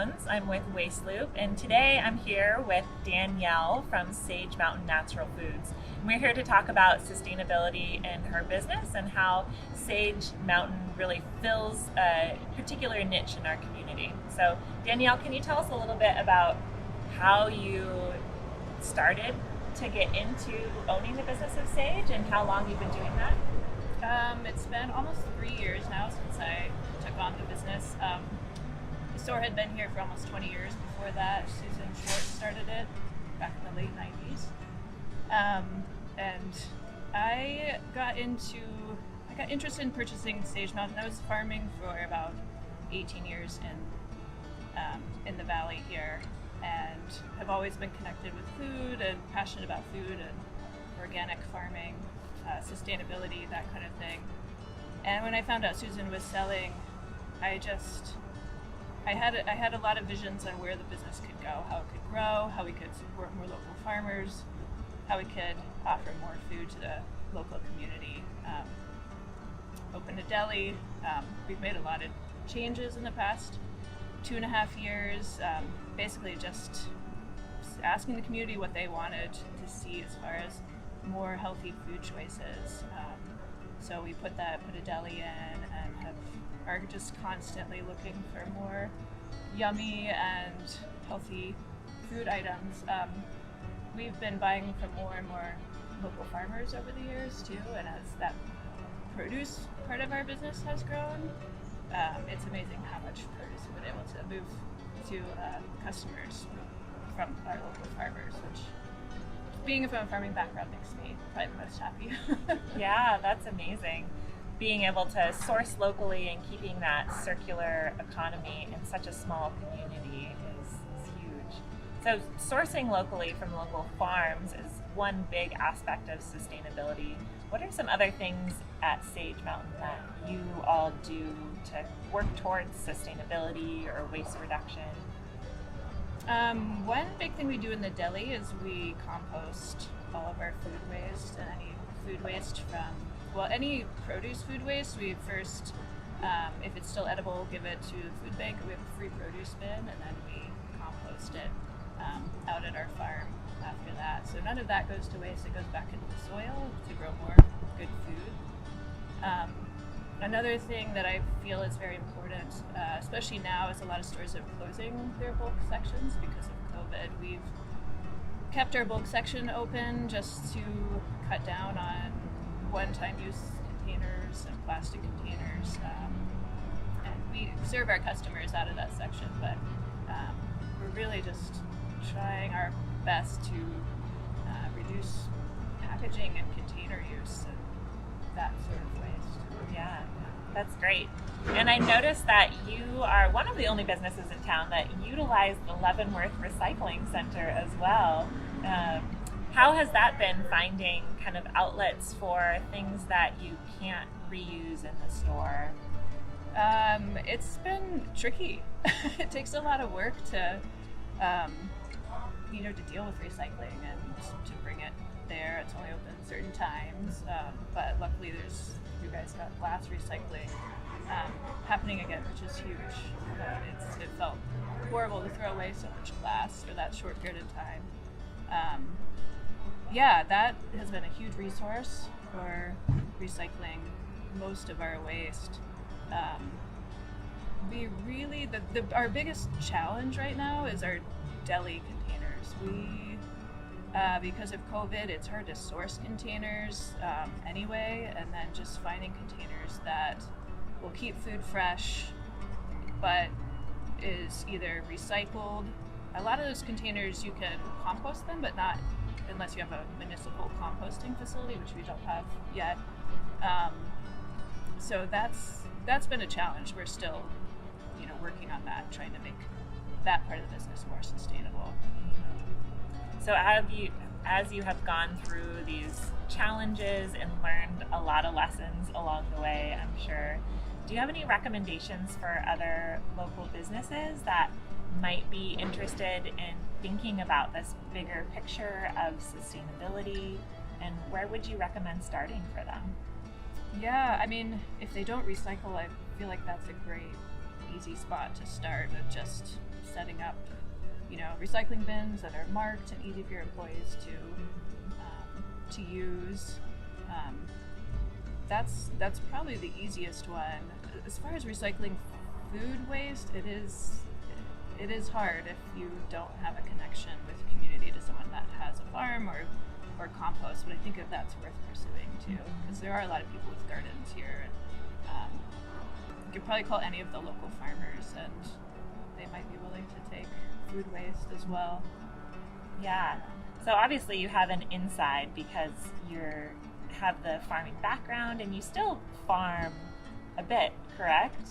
Jones. I'm with Waste Loop, and today I'm here with Danielle from Sage Mountain Natural Foods. And we're here to talk about sustainability in her business and how Sage Mountain really fills a particular niche in our community. So, Danielle, can you tell us a little bit about how you started to get into owning the business of Sage and how long you've been doing that? It's been almost 3 years now since I took on the business. The store had been here for almost 20 years. Before that, Susan Schwartz started it back in the late 90s. And I got interested in purchasing Sage Mountain. I was farming for about 18 years in the valley here, and have always been connected with food and passionate about food and organic farming, sustainability, that kind of thing. And when I found out Susan was selling, I had a lot of visions on where the business could go, how it could grow, how we could support more local farmers, how we could offer more food to the local community. Opened a deli. We've made a lot of changes in the past 2.5 years, basically just asking the community what they wanted to see as far as more healthy food choices. So we put a deli in and are just constantly looking for more yummy and healthy food items. We've been buying from more and more local farmers over the years too, and as that produce part of our business has grown, it's amazing how much produce we've been able to move to customers from our local farmers, which, being from a farming background, makes me probably the most happy. Yeah, that's amazing. Being able to source locally and keeping that circular economy in such a small community is huge. So sourcing locally from local farms is one big aspect of sustainability. What are some other things at Sage Mountain that you all do to work towards sustainability or waste reduction? One big thing we do in the deli is we compost all of our food waste, and any food waste from, any produce food waste, we first, if it's still edible, give it to the food bank. We have a free produce bin, and then we compost it out at our farm after that. So none of that goes to waste. It goes back into the soil to grow more good food. Another thing that I feel is very important, especially now as a lot of stores are closing their bulk sections because of COVID, we've kept our bulk section open just to cut down on one-time use containers and plastic containers. And we serve our customers out of that section, but we're really just trying our best to reduce packaging and container use and that sort of waste. Yeah, that's great. And I noticed that you are one of the only businesses in town that utilize the Leavenworth Recycling Center as well. How has that been, finding kind of outlets for things that you can't reuse in the store? It's been tricky. It takes a lot of work to deal with recycling and to bring it there. It's only open certain times, but luckily you guys got glass recycling happening again, which is huge. It felt horrible to throw away so much glass for that short period of time. That has been a huge resource for recycling most of our waste. Our biggest challenge right now is our deli containers. Because of COVID, it's hard to source containers anyway, and then just finding containers that will keep food fresh, but is either recycled. A lot of those containers, you can compost them, but not unless you have a municipal composting facility, which we don't have yet. So that's been a challenge. We're still, working on that, trying to make that part of the business more sustainable. So as you have gone through these challenges and learned a lot of lessons along the way, I'm sure, do you have any recommendations for other local businesses that might be interested in thinking about this bigger picture of sustainability, and where would you recommend starting for them? Yeah, if they don't recycle, I feel like that's a great easy spot to start with just setting up, recycling bins that are marked and easy for your employees to use. That's probably the easiest one. As far as recycling food waste, it is hard if you don't have a connection with the community to someone that has a farm or compost, but I think that's worth pursuing too, because there are a lot of people with gardens here. You could probably call any of the local farmers and they might be willing to take food waste as well. Yeah. So obviously you have an inside because you have the farming background and you still farm a bit, correct?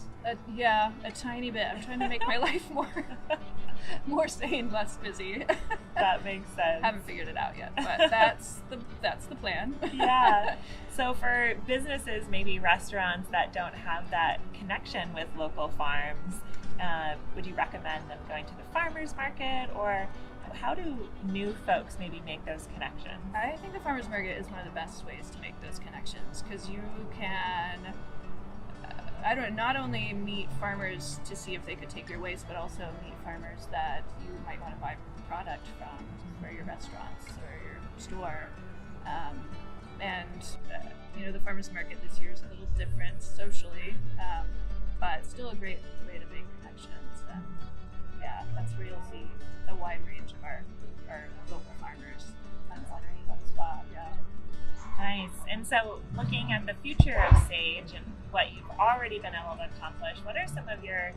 Yeah, a tiny bit. I'm trying to make my life more sane, less busy. That makes sense. Haven't figured it out yet, but that's the plan. Yeah. So for businesses, maybe restaurants that don't have that connection with local farms, would you recommend them going to the farmers market, or how do new folks maybe make those connections? I think the farmers market is one of the best ways to make those connections, because you can not only meet farmers to see if they could take your waste, but also meet farmers that you might want to buy product from for your restaurants or your store. The farmers market this year is a little different socially, but still a great way to make connections. And yeah, that's where you'll see a wide range of our local farmers. That's one spot, yeah. Nice. And so looking at the future of Sage and what you've already been able to accomplish, what are some of your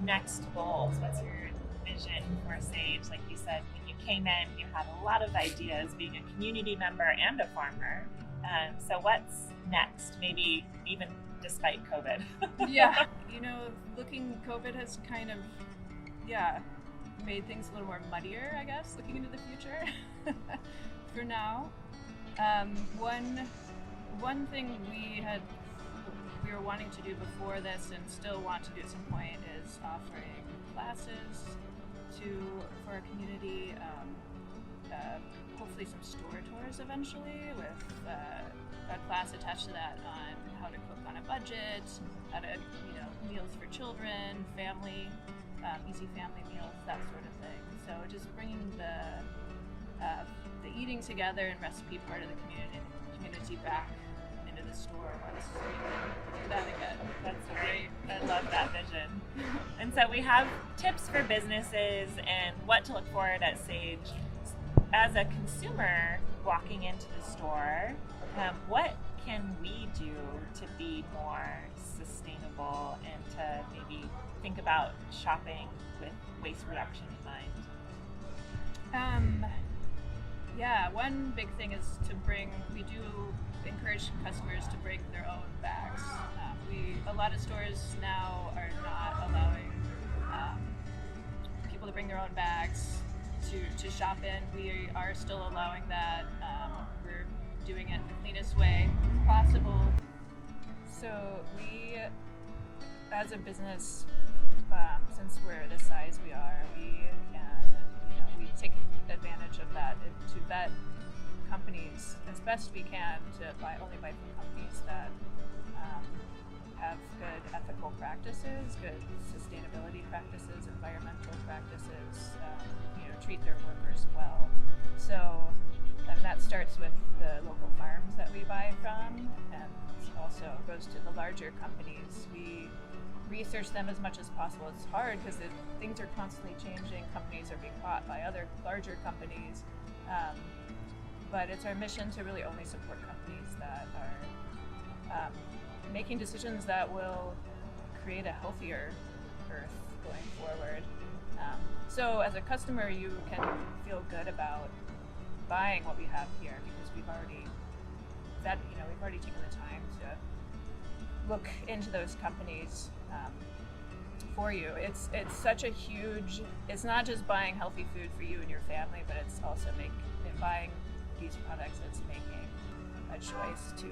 next goals? What's your vision for Sage? Like you said, when you came in, you had a lot of ideas being a community member and a farmer. So what's next? Maybe even despite COVID. Yeah. COVID has kind of, made things a little more muddier, I guess, looking into the future. For now. One thing we were wanting to do before this and still want to do at some point is offering classes for our community, hopefully some store tours eventually, with a class attached to that on how to cook on a budget, how to, meals for children, family, easy family meals, that sort of thing. So just bringing the eating together and recipe part of the community back into the store once we can do that again. That's great. I love that vision. And so we have tips for businesses and what to look for at Sage. As a consumer walking into the store, what can we do to be more sustainable and to maybe think about shopping with waste reduction in mind? One big thing is we do encourage customers to bring their own bags. A lot of stores now are not allowing people to bring their own bags to shop in. We are still allowing that. We're doing it the cleanest way possible. So we, as a business, since we're the size we are, we we take advantage of that to vet companies as best we can to only buy from companies that have good ethical practices, good sustainability practices, environmental practices, treat their workers well. So that starts with the local farms that we buy from, and also goes to the larger companies. We research them as much as possible. It's hard because things are constantly changing. Companies are being bought by other larger companies. But it's our mission to really only support companies that are making decisions that will create a healthier earth going forward. So as a customer, you can feel good about buying what we have here because we've already taken the time to look into those companies for you. It's such a huge. It's not just buying healthy food for you and your family, but it's also buying these products. It's making a choice to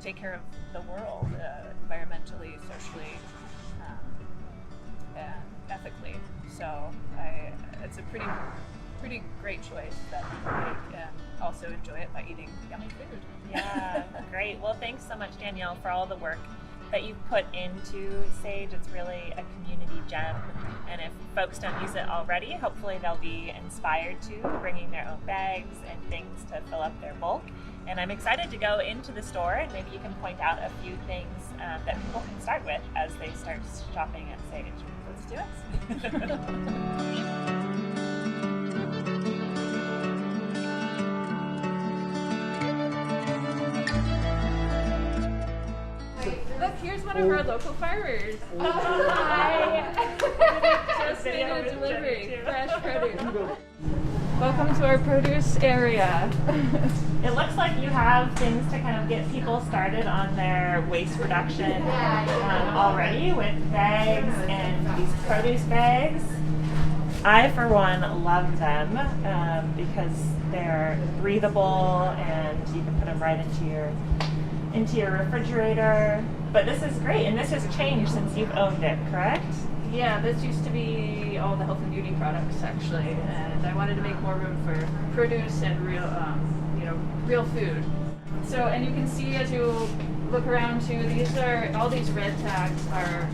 take care of the world environmentally, socially, and ethically. So it's a pretty great choice that people make and also enjoy it by eating yummy food. Yeah, great. Well, thanks so much, Danielle, for all the work that you've put into Sage. It's really a community gem, and if folks don't use it already, hopefully they'll be inspired to, bringing their own bags and things to fill up their bulk. And I'm excited to go into the store, and maybe you can point out a few things that people can start with as they start shopping at Sage. Let's do it. Look, here's one of our local farmers. Hi. Just made a delivery, fresh produce. Welcome to our produce area. It looks like you have things to kind of get people started on their waste reduction already, with bags and these produce bags. I, for one, love them because they're breathable and you can put them right into your refrigerator. But this is great, and this has changed since you've owned it, correct? Yeah, this used to be all the health and beauty products actually, and I wanted to make more room for produce and real food. So, and you can see as you look around too, all these red tags are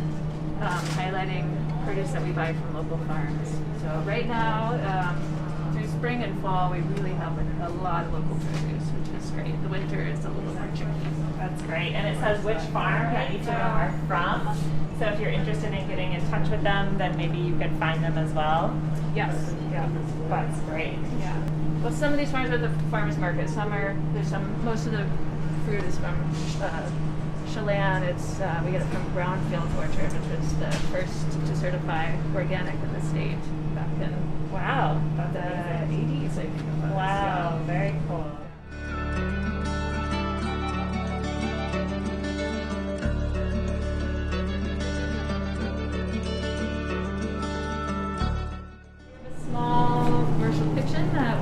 highlighting produce that we buy from local farms. So right now, through spring and fall, we really have a lot of local produce, which is great. The winter is a little more tricky. That's great, and it says which farm that each of them are from. So if you're interested in getting in touch with them, then maybe you could find them as well. Yes. Yeah, that's great. Yeah. Well, some of these farms are at the farmers market. Most of the fruit is from Chelan. We get it from Brownfield Orchard, which was the first to certify organic in the state back in the 80s, I think it was. Wow, Yeah. very cool.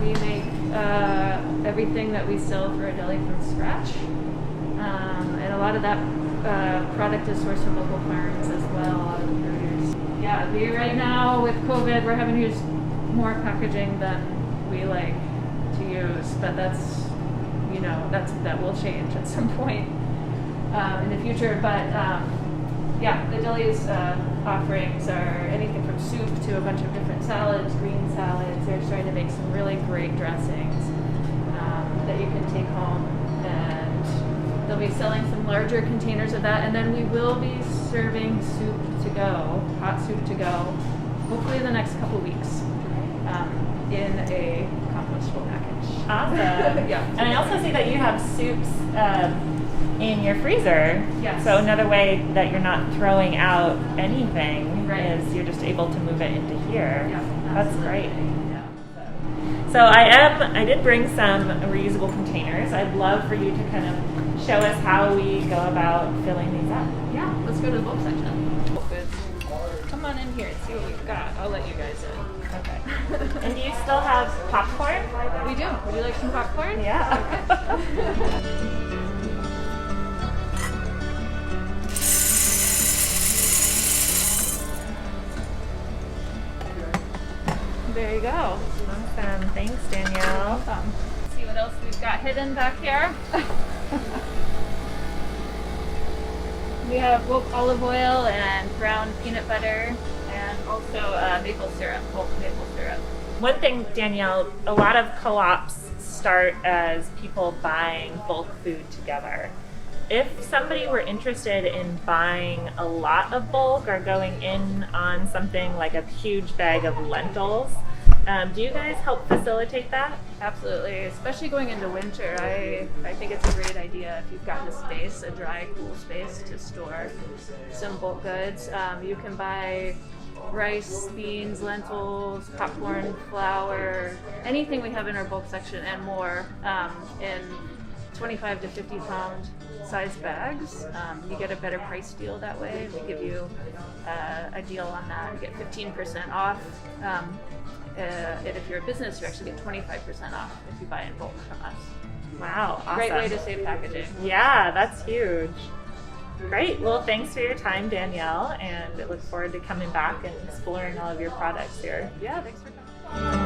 We make everything that we sell for a deli from scratch, and a lot of that product is sourced from local farms as well, a lot of the produce. Yeah, right now with COVID, we're having to use more packaging than we like to use, but that will change at some point in the future. But the deli's offerings are anything from soup to a bunch of different salads, green salads. They're starting to make some really great dressings that you can take home, and they'll be selling some larger containers of that, and then we will be serving soup to go, hot soup to go, hopefully in the next couple weeks, in a compostable package. Awesome. Yeah. And I also see that you have soups in your freezer. Yes. So another way that you're not throwing out anything Right. is you're just able to move it into here. Yeah, That's absolutely. great. Yeah. So I did bring some reusable containers. I'd love for you to kind of show us how we go about filling these up. Yeah, let's go to the bulk section. Come on in here and see what we've got. I'll let you guys in. Okay. And do you still have popcorn? We do. Would you like some popcorn? Yeah. There you go. Awesome. Thanks, Danielle. Welcome. See what else we've got hidden back here. We have bulk olive oil and ground peanut butter, and also maple syrup, bulk maple syrup. One thing, Danielle, a lot of co-ops start as people buying bulk food together. If somebody were interested in buying a lot of bulk or going in on something like a huge bag of lentils, do you guys help facilitate that? Absolutely, especially going into winter. I think it's a great idea if you've got a space, a dry, cool space to store some bulk goods. You can buy rice, beans, lentils, popcorn, flour, anything we have in our bulk section and more in 25 to 50 pound size bags. You get a better price deal that way. We give you a deal on that. You get 15% off. And if you're a business, you actually get 25% off if you buy in bulk from us. Wow, awesome. Great way to save packaging. Yeah, that's huge. Great. Well, thanks for your time, Danielle, and I look forward to coming back and exploring all of your products here. Yeah, thanks for coming.